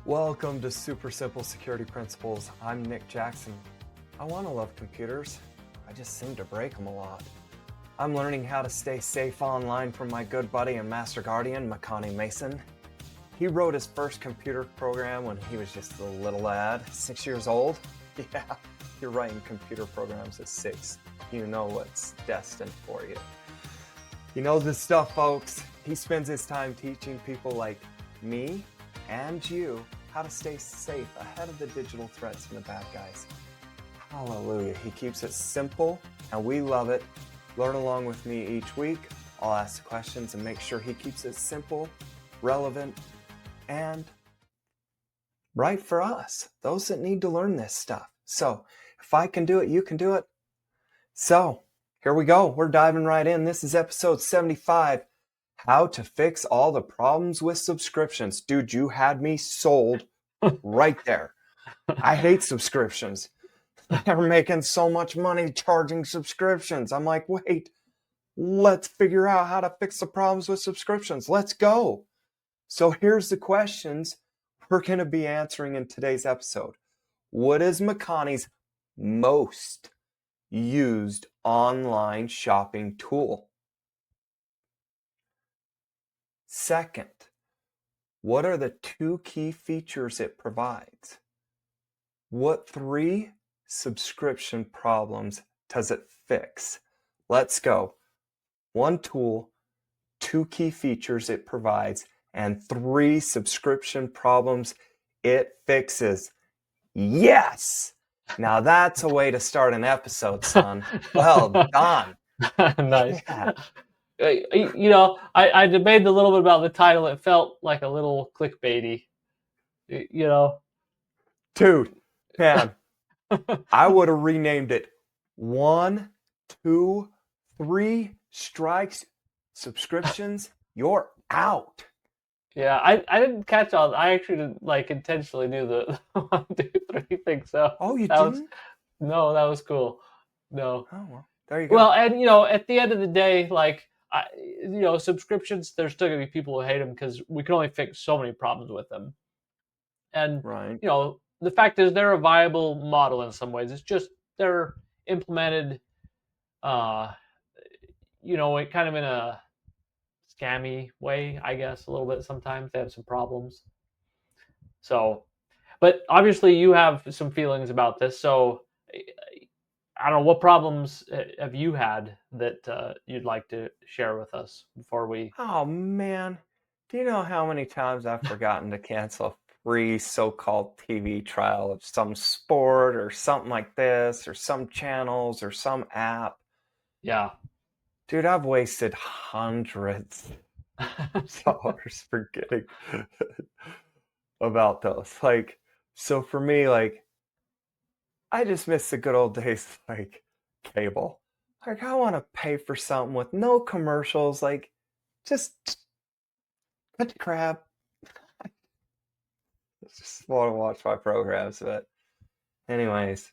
Welcome to Super Simple Security Principles. I'm Nick Jackson. I want to love computers. I just seem to break them a lot. I'm learning how to stay safe online from my good buddy and master guardian, Makani Mason. He wrote his first computer program when he was just a little lad, 6 years old. Yeah, you're writing computer programs at 6. You know what's destined for you. He knows his stuff, folks. He spends his time teaching people like me and you how to stay safe ahead of the digital threats and the bad guys. Hallelujah. He keeps it simple and we love it. Learn along with me each week. I'll ask the questions and make sure he keeps it simple, relevant, and right for us, those that need to learn this stuff. So if I can do it, you can do it. So here we go. We're diving right in. This is episode 75. How to fix all the problems with subscriptions. Dude, you had me sold right there. I hate subscriptions. They're making so much money charging subscriptions. I'm like, wait, let's figure out how to fix the problems with subscriptions. Let's go. So here's the questions we're going to be answering in today's episode. What is Makani's most used online shopping tool? Second, what are the 2 key features it provides? What 3 subscription problems does it fix? Let's go. 1 tool, 2 key features it provides, and 3 subscription problems it fixes. Yes! Now that's a way to start an episode, son. Well done. Nice. Yeah. I debated a little bit about the title. It felt like a little clickbaity. Dude, man, I would have renamed it 1, 2, 3 strikes, subscriptions, you're out. Yeah, I didn't catch all. I actually didn't, intentionally knew the 1, 2, 3 thing. So Oh, you that was didn't? no, that was cool. No. Oh, well, there you go. Well, and at the end of the day, subscriptions, there's still gonna be people who hate them because we can only fix so many problems with them. And Right. the fact is they're a viable model in some ways. It's just they're implemented, kind of in a scammy way, I guess, a little bit. Sometimes they have some problems. So, but obviously you have some feelings about this. So I don't know, what problems have you had that you'd like to share with us before we? Oh, man. Do you know how many times I've forgotten to cancel a free so-called TV trial of some sport or something like this or some channels or some app? Yeah. Dude, I've wasted hundreds of dollars forgetting about those. So for me, I just miss the good old days like cable. I want to pay for something with no commercials, just cut the crap. I just want to watch my programs, but anyways,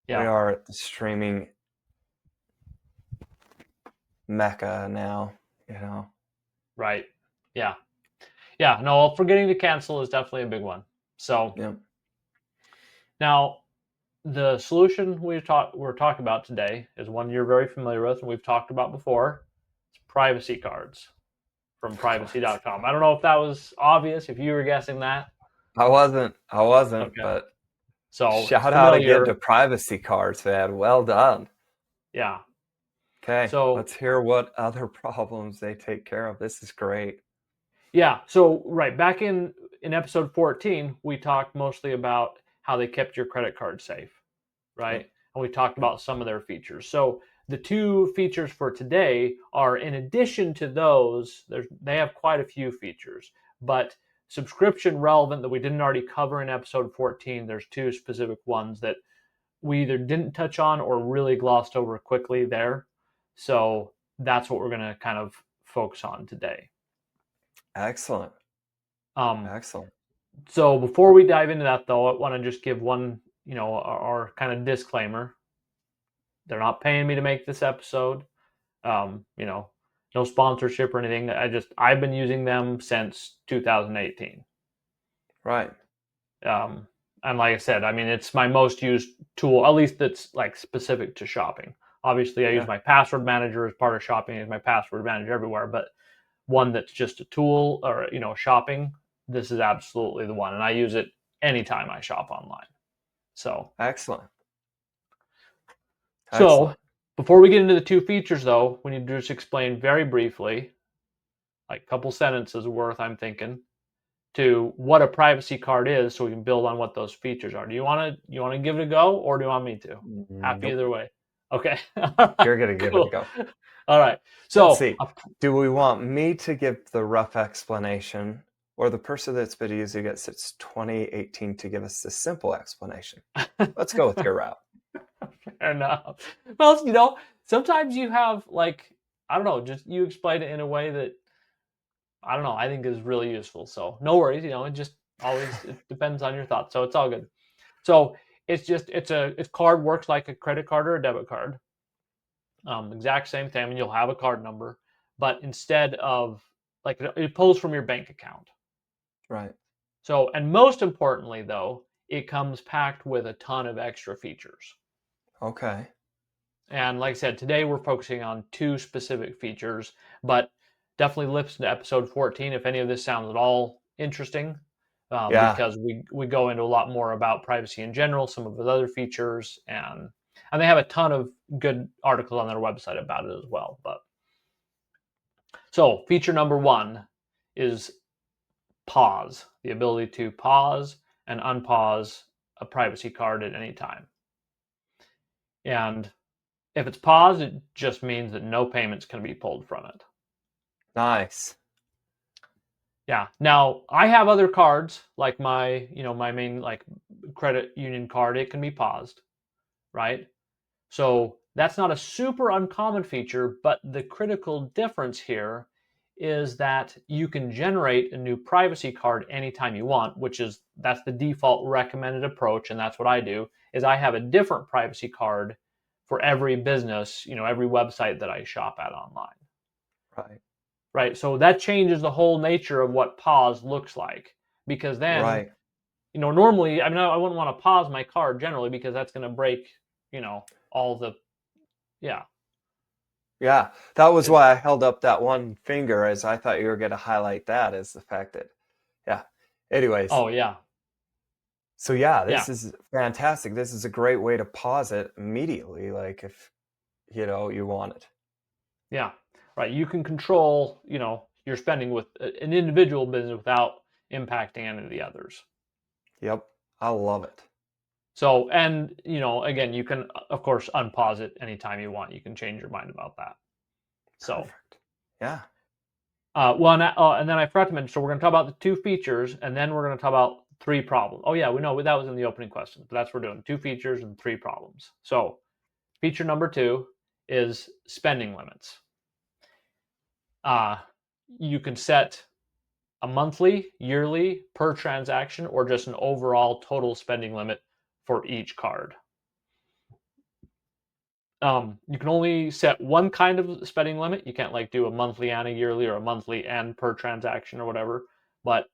we Yeah. are at the streaming mecca now, Right. Yeah. Yeah. No, forgetting to cancel is definitely a big one. So Yeah. now the solution we're talking about today is one you're very familiar with and we've talked about before. It's privacy cards from privacy.com. I don't know if that was obvious, if you were guessing that. I wasn't, Okay. but So it's shout out again familiar. to privacy cards, man. Well done. Yeah. Okay, So let's hear what other problems they take care of. This is great. yeah. So right back in episode 14, we talked mostly about how they kept your credit card safe, right? Yep. And we talked about some of their features. So the 2 features for today are, in addition to those, they have quite a few features, but subscription relevant that we didn't already cover in episode 14. There's 2 specific ones that we either didn't touch on or really glossed over quickly there. So that's what we're going to kind of focus on today. Excellent. Um, Excellent. So before we dive into that, though, I want to just give one, our kind of disclaimer. They're not paying me to make this episode. No sponsorship or anything. I've been using them since 2018. Right. And like I said, I mean, it's my most used tool, at least that's like specific to shopping. Obviously, I use Yeah. my password manager as part of shopping, as my password manager everywhere, but one that's just a tool or, shopping, this is absolutely the one. And I use it anytime I shop online. So, Excellent. so Excellent. before we get into the two features though, we need to just explain very briefly, like a couple sentences worth, I'm thinking, to what a privacy card is so we can build on what those features are. Do you want to give it a go, or do you want me to? Happy Nope. either way. Okay. All right. You're gonna give it a Cool. go. All right. Let's So, see. Do we want me to give the rough explanation or the person that's been using it since 2018 to give us the simple explanation? Let's go with your route. fair enough. Well, sometimes you have like, I don't know, just you explain it in a way that I don't know, I think is really useful. So no worries, it just always it depends on your thoughts. So it's all good. So it's card works like a credit card or a debit card. Exact same thing. I mean, you'll have a card number, but instead of like it pulls from your bank account. Right. So, and most importantly, though, it comes packed with a ton of extra features. Okay. And like I said, today we're focusing on two specific features, but definitely listen to episode 14 if any of this sounds at all interesting, Yeah. because we go into a lot more about privacy in general, some of the other features, and they have a ton of good articles on their website about it as well. But so feature number one is pause, the ability to pause and unpause a privacy card at any time. And if it's paused, it just means that no payments can be pulled from it. Nice. Yeah. Now I have other cards like my main like credit union card. It can be paused, right? So that's not a super uncommon feature, but the critical difference here is that you can generate a new privacy card anytime you want, that's the default recommended approach, and that's what I do. Is I have a different privacy card for every business, every website that I shop at online. Right. Right? So that changes the whole nature of what pause looks like, because then, Right. normally, I mean, I wouldn't want to pause my card generally because that's going to break, all the, yeah. Yeah. That was why I held up that one finger, as I thought you were going to highlight that as the fact that, yeah. Anyways, Oh, yeah. so yeah, Yeah. this is fantastic. This is a great way to pause it immediately, like if you want it. Yeah. Right. You can control, your spending with an individual business without impacting any of the others. Yep. I love it. So, and, again, you can, of course, unpause it anytime you want. You can change your mind about that. So, Perfect. Yeah. well, and then I forgot to mention, so we're going to talk about the two features, and then we're going to talk about three problems. Oh, yeah, we know that was in the opening question, but that's what we're doing, two features and three problems. So, feature number two is spending limits. Uh, you can set a monthly, yearly, per transaction, or just an overall total spending limit for each card. You can only set one kind of spending limit. You can't like do a monthly and a yearly or a monthly and per transaction or whatever. But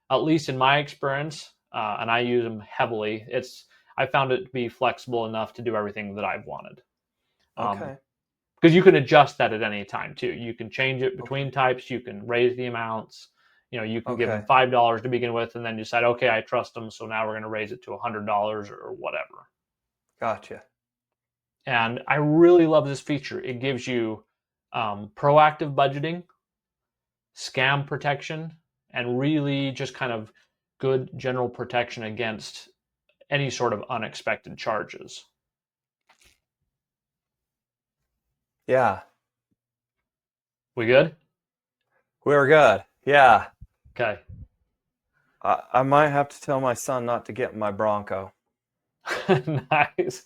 at least in my experience, and I use them heavily, I found it to be flexible enough to do everything that I've wanted. Okay. Because you can adjust that at any time too. You can change it Okay. between types. You can raise the amounts. You can give them Okay. $5 to begin with, and then decide, okay, I trust them, so now we're going to raise it to $100 or whatever. Gotcha. And I really love this feature. It gives you proactive budgeting, scam protection, and really just kind of good general protection against any sort of unexpected charges. Yeah. We good? We're good. Yeah. Okay. I might have to tell my son not to get in my Bronco. Nice,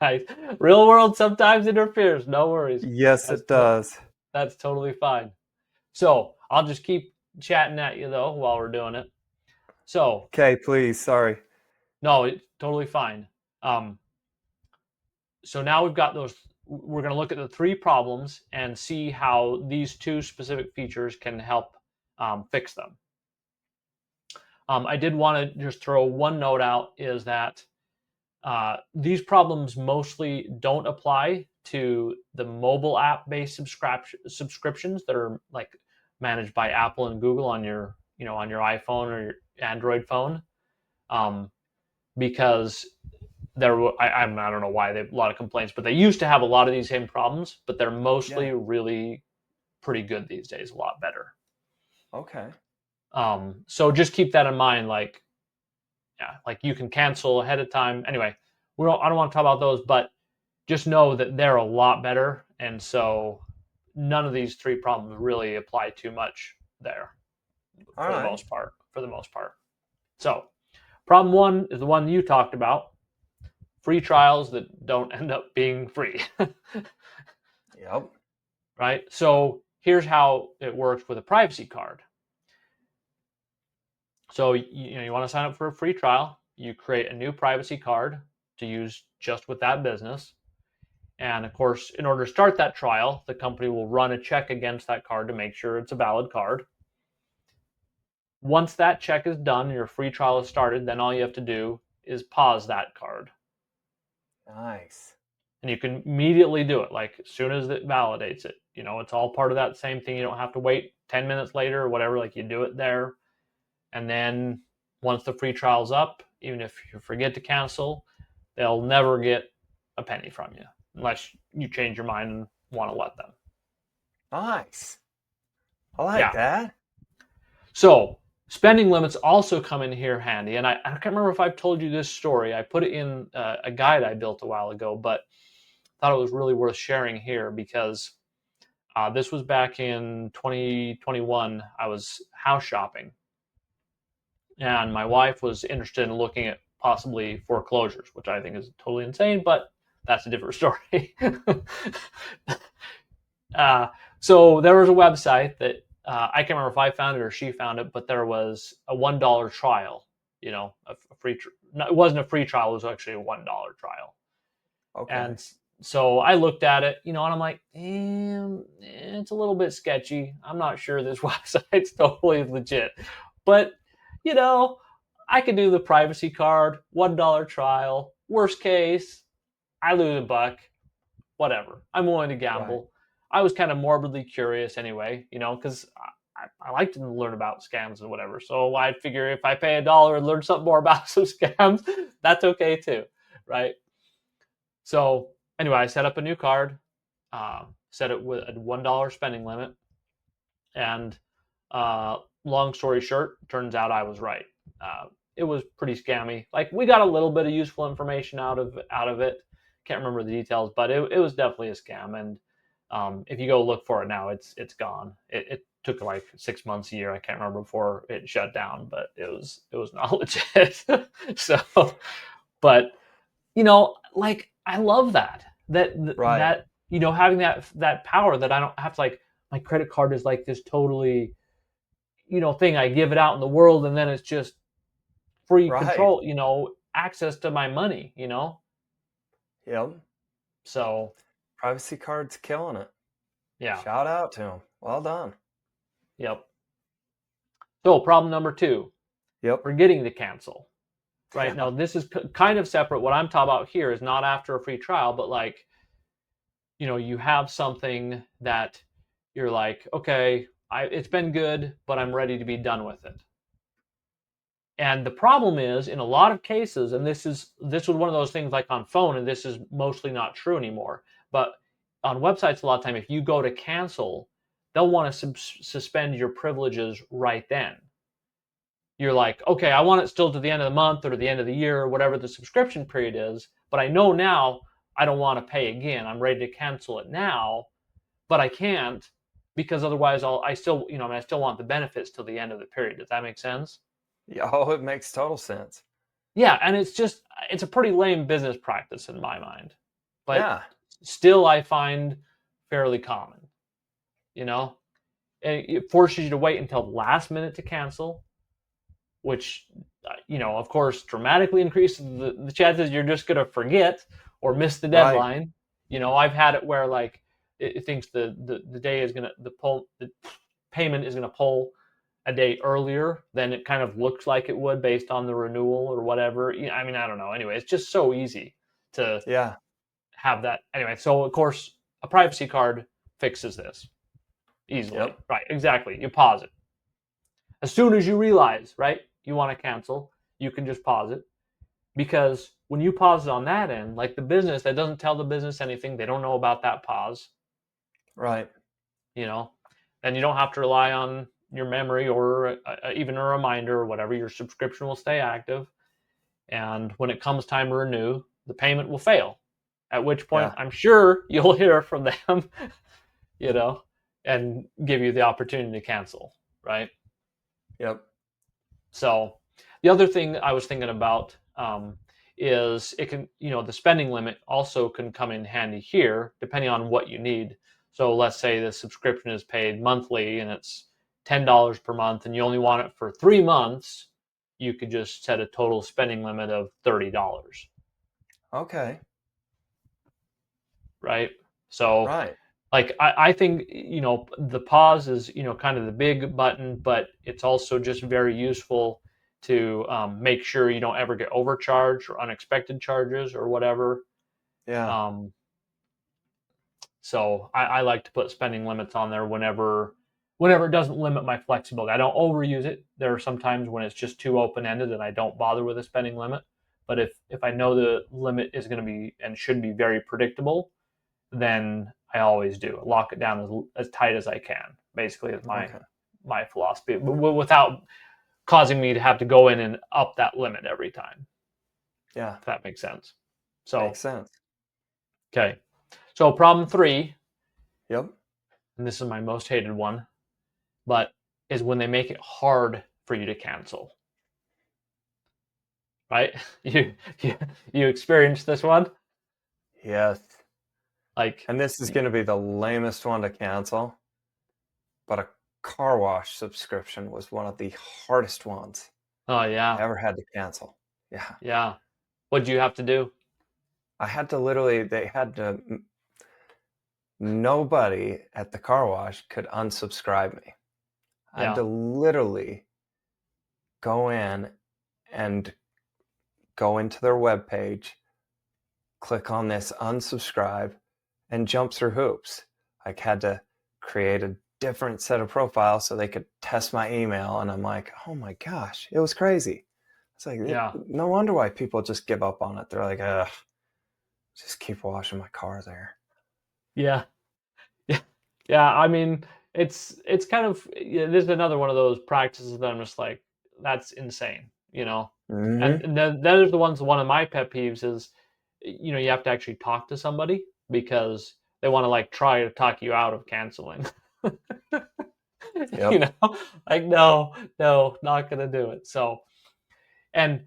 nice. Real world sometimes interferes. No worries. Yes, That's it does. that's totally fine. So I'll just keep chatting at you though while we're doing it. So Okay, please. Sorry. no, it's totally fine. Um, so now we've got those. We're going to look at the three problems and see how these two specific features can help fix them. I did want to just throw one note out is that these problems mostly don't apply to the mobile app-based subscriptions that are like managed by Apple and Google on your, on your iPhone or your Android phone, because I don't know why they have a lot of complaints, but they used to have a lot of these same problems, but they're mostly Yeah. really pretty good these days, a lot better. Okay. So just keep that in mind, like, yeah, like you can cancel ahead of time. Anyway, I don't want to talk about those, but just know that they're a lot better. And so none of these three problems really apply too much there All for the right. most part. So problem one is the one you talked about: free trials that don't end up being free. Yep. Right? So here's how it works with a privacy card. So you want to sign up for a free trial. You create a new privacy card to use just with that business. And of course, in order to start that trial, the company will run a check against that card to make sure it's a valid card. Once that check is done, your free trial is started, then all you have to do is pause that card. Nice. And you can immediately do it, like as soon as it validates it. It's all part of that same thing. You don't have to wait 10 minutes later or whatever, like you do it there. And then once the free trial's up, even if you forget to cancel, they'll never get a penny from you unless you change your mind and want to let them. Nice. I like Yeah. that. So spending limits also come in here handy. And I can't remember if I've told you this story. I put it in a guide I built a while ago, but thought it was really worth sharing here because this was back in 2021. I was house shopping, and my wife was interested in looking at possibly foreclosures, which I think is totally insane, but that's a different story. uh, so there was a website that I can't remember if I found it or she found it, but there was a $1 trial. A free. No, it wasn't a free trial; it was actually a $1 trial. Okay. And so I looked at it, and I'm like, it's a little bit sketchy. I'm not sure this website's totally legit. But, you know, I could do the privacy card, $1 trial. Worst case, I lose $1. Whatever. I'm willing to Right. gamble. I was kind of morbidly curious anyway, because I like to learn about scams and whatever. So I figure if I pay $1 and learn something more about some scams, that's okay too, right? So anyway, I set up a new card, set it with a $1 spending limit, and long story short, turns out I was right. It was pretty scammy. Like we got a little bit of useful information out of it. Can't remember the details, but it was definitely a scam. And if you go look for it now, it's gone. It took like 6 months, a year. I can't remember before it shut down, but it was not legit. So, but like I love that Right. having that power that I don't have to, like, my credit card is like this totally thing. I give it out in the world, and then it's just free Right. control, access to my money, Yep. so Privacy card's killing it. yeah. Shout out to him. Well done. Yep. So problem number two: Yep. forgetting to cancel. Right Yeah. now, this is kind of separate. What I'm talking about here is not after a free trial, but like, you have something that you're like, okay, it's been good, but I'm ready to be done with it. And the problem is, in a lot of cases, and this was one of those things like on phone, and this is mostly not true anymore. But on websites, a lot of time, if you go to cancel, they'll want to suspend your privileges right then. You're like, okay, I want it still to the end of the month or the end of the year or whatever the subscription period is, but I know now I don't want to pay again. I'm ready to cancel it now, but I can't because otherwise I still, I still want the benefits till the end of the period. Does that make sense? Yeah. Oh, it makes total sense. Yeah, and it's a pretty lame business practice in my mind, but Yeah. still I find fairly common. You know, and it forces you to wait until the last minute to cancel, which of course, dramatically increases the chances you're just going to forget or miss the Right. deadline. I've had it where like it thinks the day is going to the payment is going to pull, a day earlier than it kind of looks like it would based on the renewal or whatever. I mean, I don't know. Anyway, it's just so easy to Yeah. have that. Anyway, so of course, a privacy card fixes this easily. Yep. Right, exactly. You pause it. As soon as you realize, right, you want to cancel, you can just pause it. Because when you pause it on that end, like the business, that doesn't tell the business anything. They don't know about that pause, Right. you know, and you don't have to rely on your memory or even a reminder or whatever. Your subscription will stay active. And when it comes time to renew, the payment will fail. At which point, Yeah. I'm sure you'll hear from them, you know, and give you the opportunity to cancel, right? Yep. So the other thing I was thinking about is it can, the spending limit also can come in handy here, depending on what you need. So let's say the subscription is paid monthly and it's $10 per month, and you only want it for 3 months. You could just set a total spending limit of $30, Okay. right? So Right. like I think the pause is kind of the big button, but it's also just very useful to make sure you don't ever get overcharged or unexpected charges or whatever. Yeah. um, so I like to put spending limits on there whenever it doesn't limit my flexibility. I don't overuse it. There are some times when it's just too open-ended and I don't bother with a spending limit, but if I know the limit is going to be and should be very predictable, then I always do lock it down as tight as I can. Basically, is Okay. my philosophy, without causing me to have to go in and up that limit every time. Yeah. If that makes sense. Makes So sense. okay, so problem 3, Yep. and this is my most hated one, but is when they make it hard for you to cancel. Right? You you experienced this one? Yes. Like, And this is going to be the lamest one to cancel, but a car wash subscription was one of the hardest ones oh I yeah, ever had to cancel. Yeah. yeah. What do you have to do? I had to literally, they had to, nobody at the car wash could unsubscribe me. I had Yeah, to literally go in and go into their webpage, click on this unsubscribe, and jump through hoops. I had to create a different set of profiles so they could test my email. And I'm like, oh my gosh, it was crazy. It's like, yeah, no wonder why people just give up on it. They're like, ugh, just keep washing my car there. yeah. Yeah, yeah. I mean, it's kind of this is another one of those practices that I'm just like, that's insane, Mm-hmm. And then there's one of my pet peeves is, you have to actually talk to somebody because they want to like try to talk you out of canceling. you Yep. know, like no, no, not gonna do it. And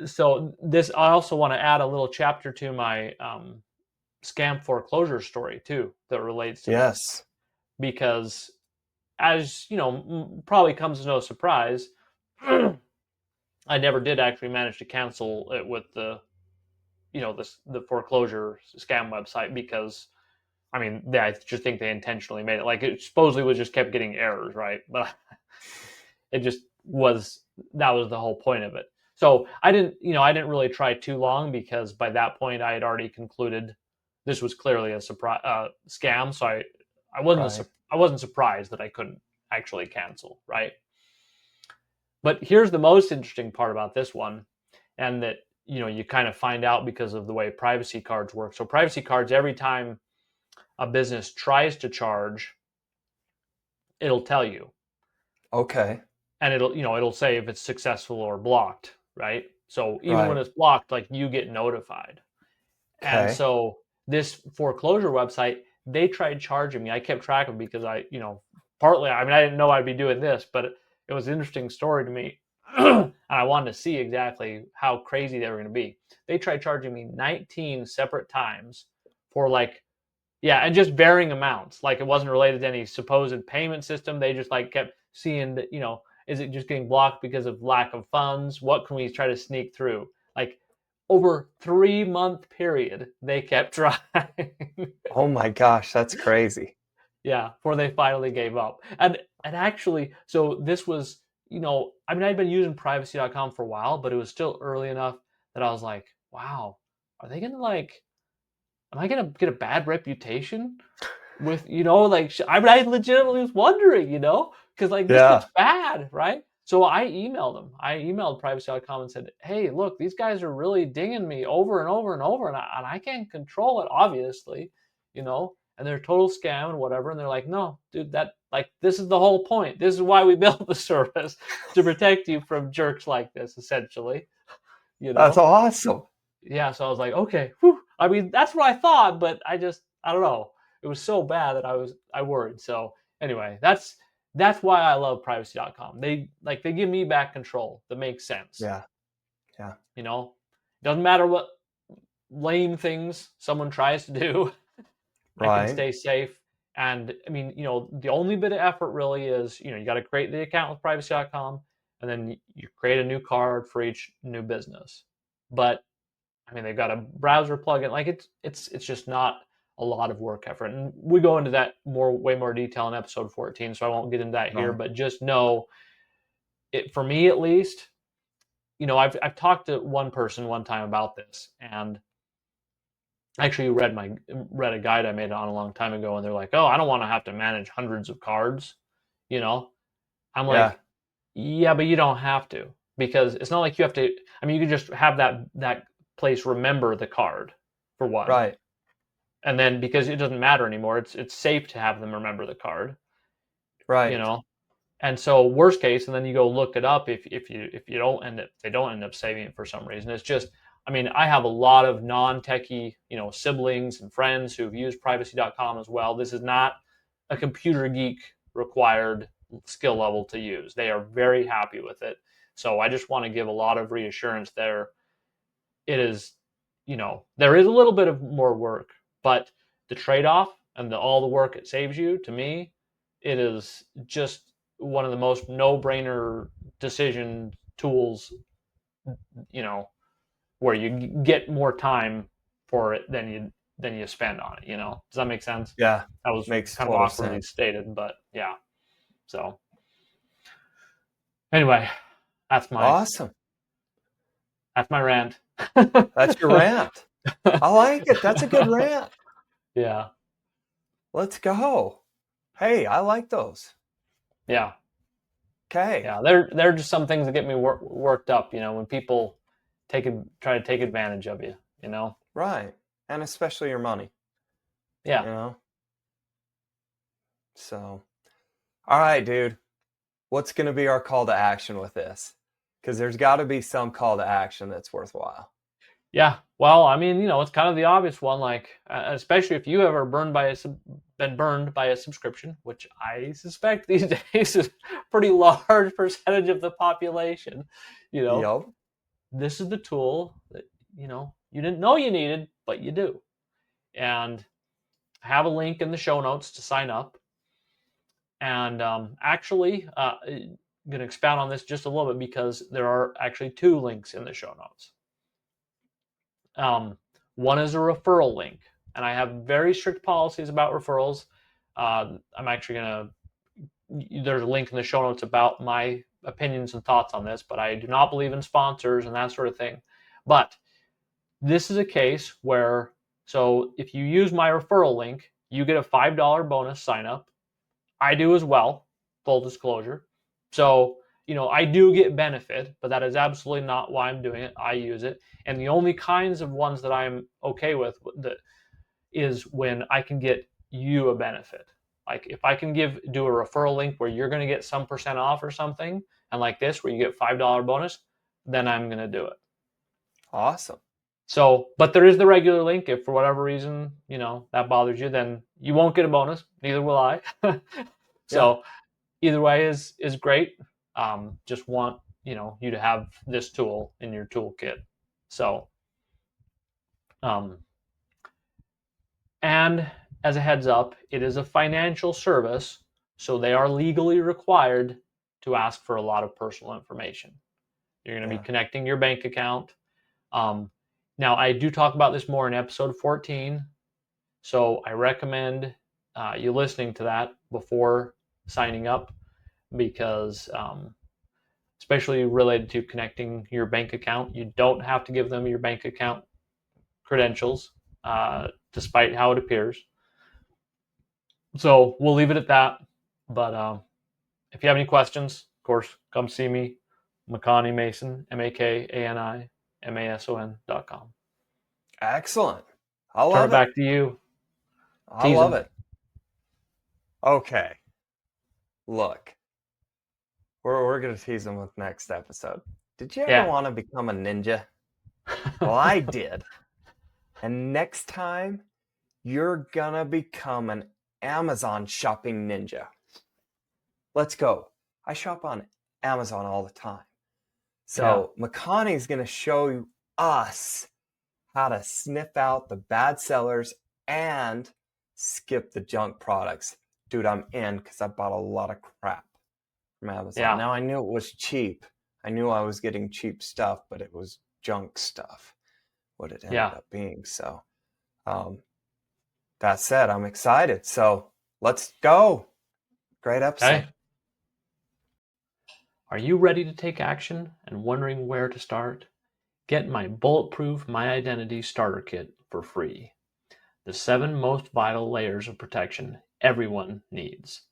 so this, I also want to add a little chapter to my scam foreclosure story too that relates to this Yes. because as you know, probably comes as no surprise, I never did actually manage to cancel it with the foreclosure scam website because I mean I just think they intentionally made it like it supposedly was just kept getting errors, right? But it just was that was the whole point of it. So I didn't really try too long because by that point I had already concluded this was clearly a surprise scam. So Right. I wasn't surprised that I couldn't actually cancel, right? But here's the most interesting part about this one, and that you kind of find out because of the way privacy cards work. So privacy cards, every time a business tries to charge, it'll tell you, Okay. and it'll say if it's successful or blocked, right? So even when Right. it's blocked, like you get notified. And Okay. so this foreclosure website, they tried charging me. I kept track of it because partly, I mean, I didn't know I'd be doing this, but it was an interesting story to me. And I wanted to see exactly how crazy they were going to be. They tried charging me 19 separate times for like, yeah, and just varying amounts. Like it wasn't related to any supposed payment system. They just like kept seeing that, is it just getting blocked because of lack of funds? What can we try to sneak through? Like over 3 month period, they kept trying. Oh my gosh, that's crazy. Yeah, before they finally gave up. And actually, so this was I mean, I'd been using privacy.com for a while, but it was still early enough that I was like, wow, are they going to like, am I going to get a bad reputation with, like, I mean, I legitimately was wondering, because like this Yeah. looks bad, right? So I emailed them. I emailed privacy.com and said, hey, look, these guys are really dinging me over and over and over, and I can't control it, obviously, and they're a total scam and whatever. And they're like, no, dude, this is the whole point. This is why we built the service, to protect you from jerks like this, essentially, you That's know? awesome. Yeah, so I was like, okay, whew. I mean, that's what I thought, but I don't know. It was so bad that I worried. So anyway, that's why I love privacy.com. They give me back control that makes sense. Yeah. Yeah. Doesn't matter what lame things someone tries to do, I can Right. stay safe. And I mean, the only bit of effort really is, you got to create the account with privacy.com, and then you create a new card for each new business. But I mean, they've got a browser plugin. Like it's just not a lot of work effort. And we go into that way more detail in episode 14, so I won't get into that here. Right. But just know it, for me at least. I've talked to one person one time about this, and actually read a guide I made on a long time ago, and they're like, "Oh, I don't want to have to manage hundreds of cards." You know, I'm Yeah. like, "Yeah, but you don't have to, because it's not like you have to. I mean, you can just have that place remember the card for one, Right. and then because it doesn't matter anymore, it's safe to have them remember the card, you Right. know. And so worst case, and then you go look it up if you don't end up they don't end up saving it for some reason. It's just, I mean, I have a lot of non-techie, siblings and friends who've used privacy.com as well. This is not a computer geek required skill level to use. They are very happy with it. So I just want to give a lot of reassurance there. It is, there is a little bit of more work, but the trade-off and all the work it saves you, to me, it is just one of the most no-brainer decision tools, you know, where you get more time for it than you spend on it. Does that make sense? Yeah. That was Makes kind of total awkwardly sense. stated, but yeah. So anyway, that's my Awesome. that's my rant. That's your rant. I like it. That's a good rant. Yeah, Let's go. Hey, I like those. yeah. Okay. Yeah, they're just some things that get me worked up. When people try to take advantage of you. Right. And especially your money, you Yeah, know? So, all right, dude. What's going to be our call to action with this? Because there's got to be some call to action that's worthwhile. yeah. Well, I mean, it's kind of the obvious one. Like, especially if you ever been burned by a subscription, which I suspect these days is a pretty large percentage of the population. You know, Yup. this is the tool that you didn't know you needed, but you do. And I have a link in the show notes to sign up. And actually, I'm going to expound on this just a little bit, because there are actually two links in the show notes. One is a referral link, and I have very strict policies about referrals. I'm actually going to, there's a link in the show notes about my opinions and thoughts on this, but I do not believe in sponsors and that sort of thing. But this is a case where, so if you use my referral link, you get a $5 bonus sign up. I do as well, full disclosure. So, I do get benefit, but that is absolutely not why I'm doing it. I use it. And the only kinds of ones that I'm okay with that is when I can get you a benefit. Like if I can do a referral link where you're going to get some percent off or something, and like this where you get $5 bonus, then I'm going to do it. Awesome. So, but there is the regular link. If for whatever reason, that bothers you, then you won't get a bonus. Neither will I. Yeah. So either way is great. Just want you to have this tool in your toolkit. So, and as a heads up, it is a financial service, so they are legally required to ask for a lot of personal information. You're going to be Yeah. connecting your bank account. Now, I do talk about this more in episode 14, so I recommend you listening to that before signing up, because especially related to connecting your bank account. You don't have to give them your bank account credentials, despite how it appears. So we'll leave it at that. But if you have any questions, of course, come see me, Makani Mason, MAKANI, MASON.com. Excellent. I Turn it love it. back to you. I love it. Okay. Look, we're going to tease them with next episode. Did you ever want to become a ninja? Well, I did. And next time, you're going to become an Amazon shopping ninja. Let's go. I shop on Amazon all the time. So Makani's going to show us how to sniff out the bad sellers and skip the junk products. Dude, I'm in because I bought a lot of crap from Amazon. Yeah. Now, I knew it was cheap. I knew I was getting cheap stuff, but it was junk stuff, what it ended up being. So that said, I'm excited. So let's go. Great episode. Okay. Are you ready to take action and wondering where to start? Get my Bulletproof My Identity Starter Kit for free. The 7 most vital layers of protection everyone needs.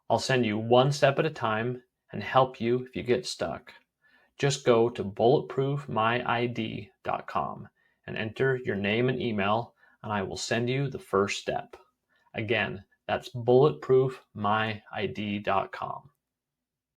I'll send you one step at a time and help you if you get stuck. Just go to bulletproofmyid.com and enter your name and email, and I will send you the first step. Again, that's bulletproofmyid.com.